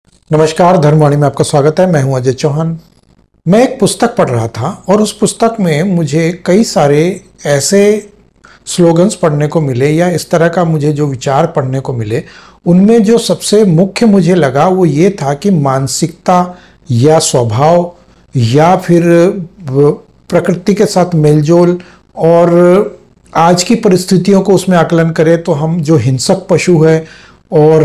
नमस्कार, धर्मवाणी में आपका स्वागत है। मैं हूं अजय चौहान। मैं एक पुस्तक पढ़ रहा था और उस पुस्तक में मुझे कई सारे ऐसे स्लोगन्स पढ़ने को मिले या इस तरह का मुझे जो विचार पढ़ने को मिले, उनमें जो सबसे मुख्य मुझे लगा वो ये था कि मानसिकता या स्वभाव या फिर प्रकृति के साथ मेलजोल और आज की परिस्थितियों को उसमें आकलन करें तो हम जो हिंसक पशु है और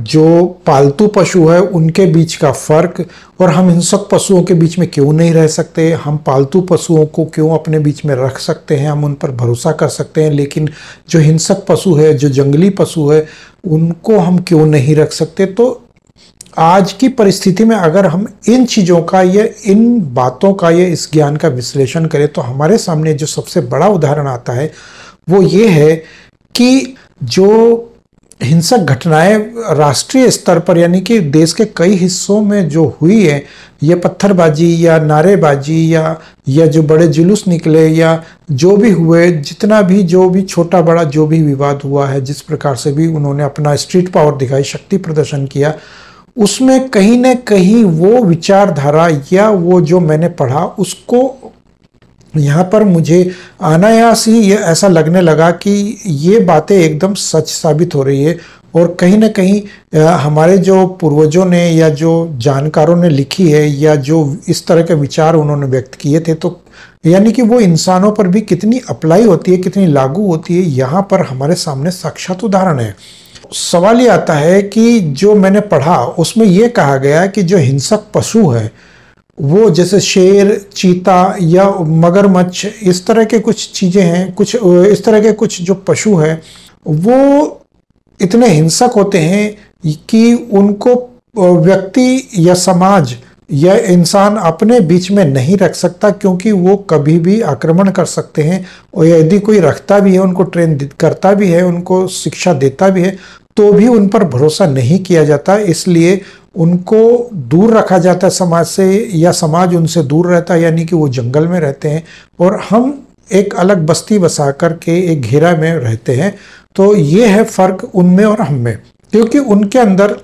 जो पालतू पशु है उनके बीच का फर्क, और हम हिंसक पशुओं के बीच में क्यों नहीं रह सकते, हम पालतू पशुओं को क्यों अपने बीच में रख सकते हैं, हम उन पर भरोसा कर सकते हैं, लेकिन जो हिंसक पशु है, जो जंगली पशु है, उनको हम क्यों नहीं रख सकते। तो आज की परिस्थिति में अगर हम इन चीज़ों का या इन बातों का या इस ज्ञान का विश्लेषण करें तो हमारे सामने जो सबसे बड़ा उदाहरण आता है वो ये है कि जो हिंसक घटनाएं राष्ट्रीय स्तर पर यानी कि देश के कई हिस्सों में जो हुई है, ये पत्थरबाजी या नारेबाजी या जो बड़े जुलूस निकले या जो भी हुए, जितना भी जो भी छोटा बड़ा जो भी विवाद हुआ है, जिस प्रकार से भी उन्होंने अपना स्ट्रीट पावर दिखाई, शक्ति प्रदर्शन किया, उसमें कहीं ना कहीं वो विचारधारा या वो जो मैंने पढ़ा उसको यहाँ पर मुझे अनायास ही ये ऐसा लगने लगा कि ये बातें एकदम सच साबित हो रही है। और कहीं ना कहीं हमारे जो पूर्वजों ने या जो जानकारों ने लिखी है या जो इस तरह के विचार उन्होंने व्यक्त किए थे, तो यानी कि वो इंसानों पर भी कितनी अप्लाई होती है, कितनी लागू होती है, यहाँ पर हमारे सामने साक्षात उदाहरण है। सवाल ये आता है कि जो मैंने पढ़ा उसमें ये कहा गया कि जो हिंसक पशु है वो जैसे शेर, चीता या मगरमच्छ, इस तरह के कुछ चीज़ें हैं, कुछ इस तरह के कुछ जो पशु हैं वो इतने हिंसक होते हैं कि उनको व्यक्ति या समाज या इंसान अपने बीच में नहीं रख सकता, क्योंकि वो कभी भी आक्रमण कर सकते हैं। और यदि कोई रखता भी है, उनको ट्रेन करता भी है, उनको शिक्षा देता भी है, तो भी उन पर भरोसा नहीं किया जाता। इसलिए उनको दूर रखा जाता है समाज से, या समाज उनसे दूर रहता है, यानी कि वो जंगल में रहते हैं और हम एक अलग बस्ती बसा करके एक घेरा में रहते हैं। तो ये है फर्क उनमें और हम में, क्योंकि उनके अंदर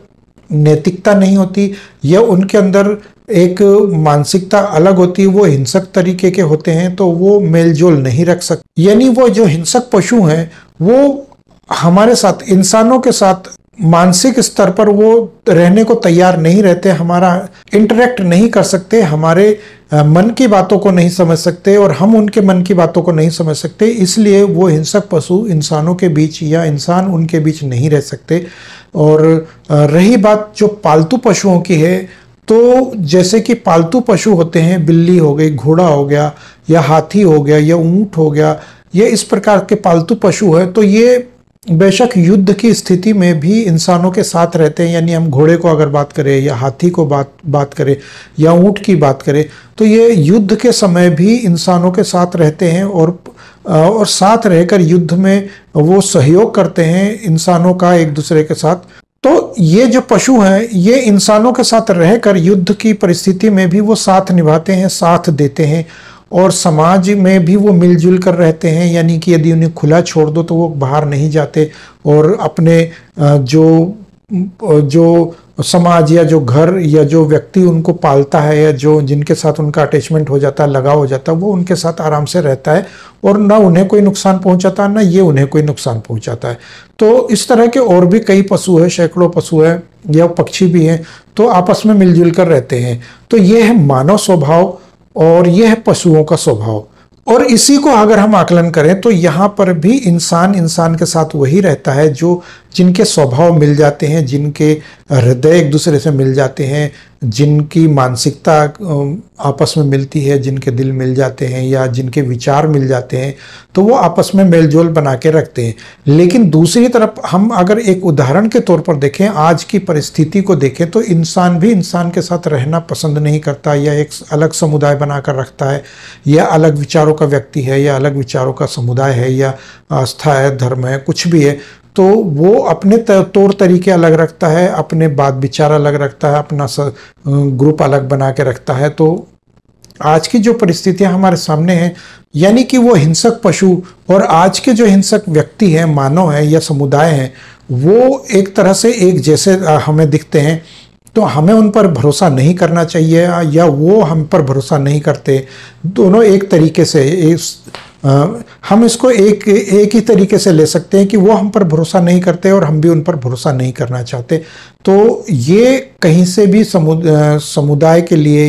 नैतिकता नहीं होती या उनके अंदर एक मानसिकता अलग होती है, वो हिंसक तरीके के होते हैं, तो वो मेलजोल नहीं रख सकते। यानी वो जो हिंसक पशु हैं वो हमारे साथ, इंसानों के साथ मानसिक स्तर पर वो रहने को तैयार नहीं रहते, हमारा इंटरेक्ट नहीं कर सकते, हमारे मन की बातों को नहीं समझ सकते और हम उनके मन की बातों को नहीं समझ सकते। इसलिए वो हिंसक पशु इंसानों के बीच या इंसान उनके बीच नहीं रह सकते। और रही बात जो पालतू पशुओं की है, तो जैसे कि पालतू पशु होते हैं, बिल्ली हो गई, घोड़ा हो गया या हाथी हो गया या ऊंट हो गया, ये इस प्रकार के पालतू पशु है, तो ये बेशक युद्ध की स्थिति में भी इंसानों के साथ रहते हैं। यानी हम घोड़े को अगर बात करें या हाथी को बात करें या ऊंट की बात करें, तो ये युद्ध के समय भी इंसानों के साथ रहते हैं और साथ रहकर युद्ध में वो सहयोग करते हैं इंसानों का एक दूसरे के साथ। तो ये जो पशु हैं ये इंसानों के साथ रहकर युद्ध की परिस्थिति में भी वो साथ निभाते हैं, साथ देते हैं और समाज में भी वो मिलजुल कर रहते हैं। यानी कि यदि उन्हें खुला छोड़ दो तो वो बाहर नहीं जाते और अपने जो समाज या जो घर या जो व्यक्ति उनको पालता है या जो जिनके साथ उनका अटैचमेंट हो जाता है, लगाव हो जाता है, वो उनके साथ आराम से रहता है और ना उन्हें कोई नुकसान पहुंचाता, ना ये उन्हें कोई नुकसान पहुंचाता है। तो इस तरह के और भी कई पशु हैं, सैकड़ों पशु हैं या पक्षी भी हैं, तो आपस में मिलजुल कर रहते हैं। तो ये है मानव स्वभाव और यह है पशुओं का स्वभाव। और इसी को अगर हम आकलन करें तो यहाँ पर भी इंसान के साथ वही रहता है जो जिनके स्वभाव मिल जाते हैं, जिनके हृदय एक दूसरे से मिल जाते हैं, जिनकी मानसिकता आपस में मिलती है, जिनके दिल मिल जाते हैं या जिनके विचार मिल जाते हैं, तो वो आपस में मेलजोल बना के रखते हैं। लेकिन दूसरी तरफ हम अगर एक उदाहरण के तौर पर देखें, आज की परिस्थिति को देखें, तो इंसान भी इंसान के साथ रहना पसंद नहीं करता या एक अलग समुदाय बनाकर रखता है, या अलग विचारों का व्यक्ति है या अलग विचारों का समुदाय है या आस्था है, धर्म है, कुछ भी है, तो वो अपने तौर तरीके अलग रखता है, अपने बात विचार अलग रखता है, अपना ग्रुप अलग बना के रखता है। तो आज की जो परिस्थितियां हमारे सामने हैं, यानी कि वो हिंसक पशु और आज के जो हिंसक व्यक्ति हैं, मानव हैं या समुदाय हैं, वो एक तरह से एक जैसे हमें दिखते हैं। तो हमें उन पर भरोसा नहीं करना चाहिए या वो हम पर भरोसा नहीं करते। दोनों एक तरीके से हम इसको एक ही तरीके से ले सकते हैं कि वो हम पर भरोसा नहीं करते और हम भी उन पर भरोसा नहीं करना चाहते। तो ये कहीं से भी समुदाय के लिए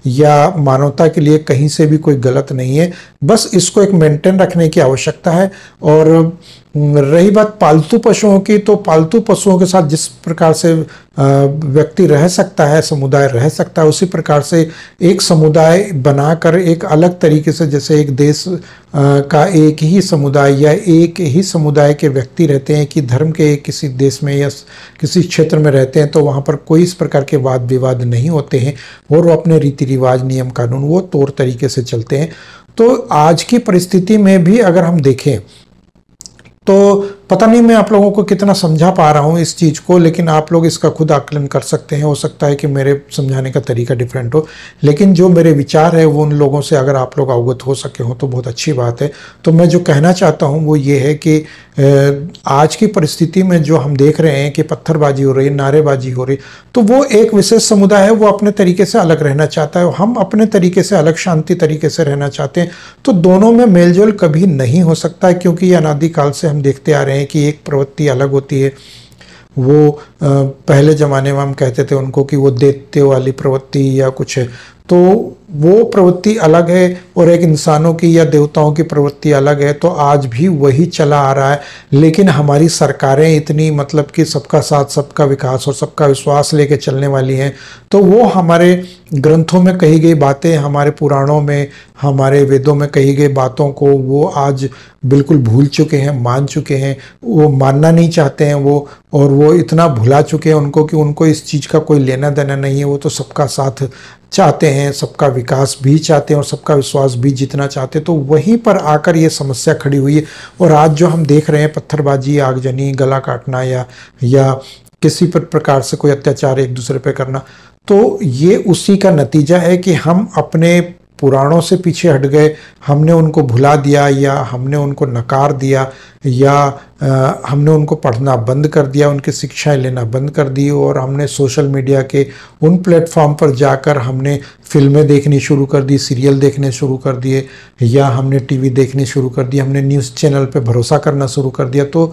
या मानवता के लिए कहीं से भी कोई गलत नहीं है, बस इसको एक मेंटेन रखने की आवश्यकता है। और रही बात पालतू पशुओं की, तो पालतू पशुओं के साथ जिस प्रकार से व्यक्ति रह सकता है, समुदाय रह सकता है, उसी प्रकार से एक समुदाय बनाकर एक अलग तरीके से, जैसे एक देश का एक ही समुदाय या एक ही समुदाय के व्यक्ति रहते हैं कि धर्म के किसी देश में या किसी क्षेत्र में रहते हैं, तो वहाँ पर कोई इस प्रकार के वाद विवाद नहीं होते हैं और वो अपने रीति रिवाज, नियम कानून वो तौर तरीके से चलते हैं। तो आज की परिस्थिति में भी अगर हम देखें तो पता नहीं मैं आप लोगों को कितना समझा पा रहा हूँ इस चीज़ को, लेकिन आप लोग इसका खुद आकलन कर सकते हैं। हो सकता है कि मेरे समझाने का तरीका डिफरेंट हो, लेकिन जो मेरे विचार है वो उन लोगों से अगर आप लोग अवगत हो सके हो तो बहुत अच्छी बात है। तो मैं जो कहना चाहता हूँ वो ये है कि आज की परिस्थिति में जो हम देख रहे हैं कि पत्थरबाजी हो रही है, नारेबाजी हो रही, तो वो एक विशेष समुदाय है, वो अपने तरीके से अलग रहना चाहता है, हम अपने तरीके से अलग शांति तरीके से रहना चाहते हैं। तो दोनों में मेलजोल कभी नहीं हो सकता, क्योंकि ये अनादिकाल से हम देखते आ रहे हैं कि एक प्रवृत्ति अलग होती है। वो पहले ज़माने में हम कहते थे उनको कि वो दैत्य वाली प्रवृत्ति या कुछ है, तो वो प्रवृत्ति अलग है, और एक इंसानों की या देवताओं की प्रवृत्ति अलग है। तो आज भी वही चला आ रहा है, लेकिन हमारी सरकारें इतनी मतलब कि सबका साथ, सबका विकास और सबका विश्वास लेके चलने वाली हैं, तो वो हमारे ग्रंथों में कही गई बातें, हमारे पुराणों में, हमारे वेदों में कही गई बातों को वो आज बिल्कुल भूल चुके हैं, मान चुके हैं, वो मानना नहीं चाहते हैं वो, और वो इतना भुला चुके हैं उनको कि उनको इस चीज़ का कोई लेना देना नहीं है। वो तो सबका साथ चाहते हैं, सबका विकास भी चाहते हैं और सबका विश्वास भी जीतना चाहते हैं। तो वहीं पर आकर ये समस्या खड़ी हुई है। और आज जो हम देख रहे हैं पत्थरबाजी, आगजनी, गला काटना या किसी पर प्रकार से कोई अत्याचार एक दूसरे पे करना, तो ये उसी का नतीजा है कि हम अपने पुराणों से पीछे हट गए, हमने उनको भुला दिया या हमने उनको नकार दिया या हमने उनको पढ़ना बंद कर दिया, उनकी शिक्षाएं लेना बंद कर दी, और हमने सोशल मीडिया के उन प्लेटफॉर्म पर जाकर हमने फिल्में देखनी शुरू कर दी, सीरियल देखने शुरू कर दिए, या हमने टीवी देखने शुरू कर दिया, हमने न्यूज़ चैनल पे भरोसा करना शुरू कर दिया। तो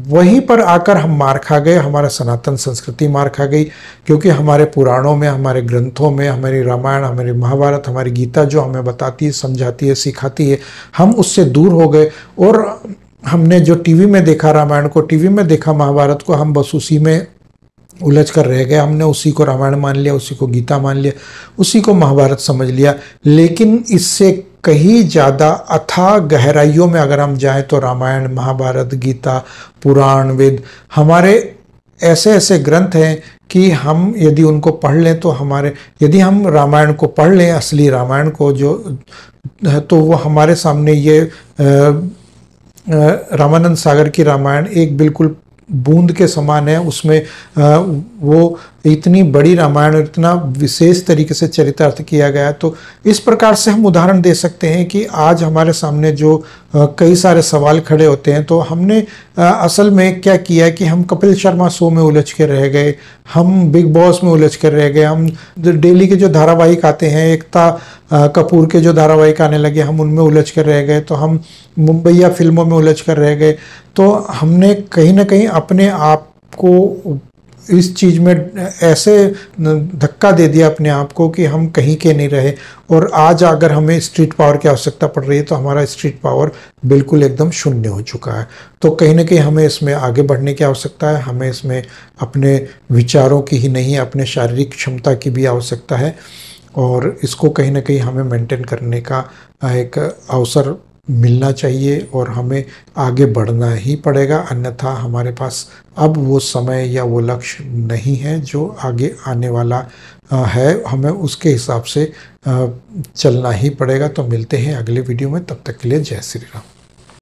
वहीं पर आकर हम मार खा गए, हमारा सनातन संस्कृति मार खा गई, क्योंकि हमारे पुराणों में, हमारे ग्रंथों में, हमारी रामायण, हमारी महाभारत, हमारी गीता जो हमें बताती है, समझाती है, सिखाती है, हम उससे दूर हो गए। और हमने जो टीवी में देखा रामायण को, टीवी में देखा महाभारत को, हम बस उसी में उलझ कर रह गए। हमने उसी को रामायण मान लिया, उसी को गीता मान लिया, उसी को महाभारत समझ लिया। लेकिन इससे कहीं ज़्यादा अथाह गहराइयों में अगर हम जाएं तो रामायण, महाभारत, गीता, पुराण, वेद हमारे ऐसे ऐसे ग्रंथ हैं कि हम यदि उनको पढ़ लें तो यदि हम रामायण को पढ़ लें, असली रामायण को जो, तो वो हमारे सामने ये रामानंद सागर की रामायण एक बिल्कुल बूंद के समान है। उसमें वो इतनी बड़ी रामायण और इतना विशेष तरीके से चरितार्थ किया गया है। तो इस प्रकार से हम उदाहरण दे सकते हैं कि आज हमारे सामने जो कई सारे सवाल खड़े होते हैं, तो हमने असल में क्या किया कि हम कपिल शर्मा शो में उलझ के रह गए, हम बिग बॉस में उलझ कर रह गए, हम डेली के जो धारावाहिक आते हैं, एकता कपूर के जो धारावाहिक आने लगे, हम उनमें उलझ कर रह गए, तो हम मुंबईया फिल्मों में उलझ कर रह गए। तो हमने कहीं ना कहीं अपने आप को इस चीज़ में ऐसे धक्का दे दिया अपने आप को कि हम कहीं के नहीं रहे। और आज अगर हमें स्ट्रीट पावर की आवश्यकता पड़ रही है तो हमारा स्ट्रीट पावर बिल्कुल एकदम शून्य हो चुका है। तो कहीं ना कहीं हमें इसमें आगे बढ़ने की आवश्यकता है। हमें इसमें अपने विचारों की ही नहीं, अपने शारीरिक क्षमता की भी आवश्यकता है, और इसको कहीं ना कहीं हमें मेंटेन करने का एक अवसर मिलना चाहिए और हमें आगे बढ़ना ही पड़ेगा। अन्यथा हमारे पास अब वो समय या वो लक्ष्य नहीं है जो आगे आने वाला है, हमें उसके हिसाब से चलना ही पड़ेगा। तो मिलते हैं अगले वीडियो में, तब तक के लिए जय श्री राम।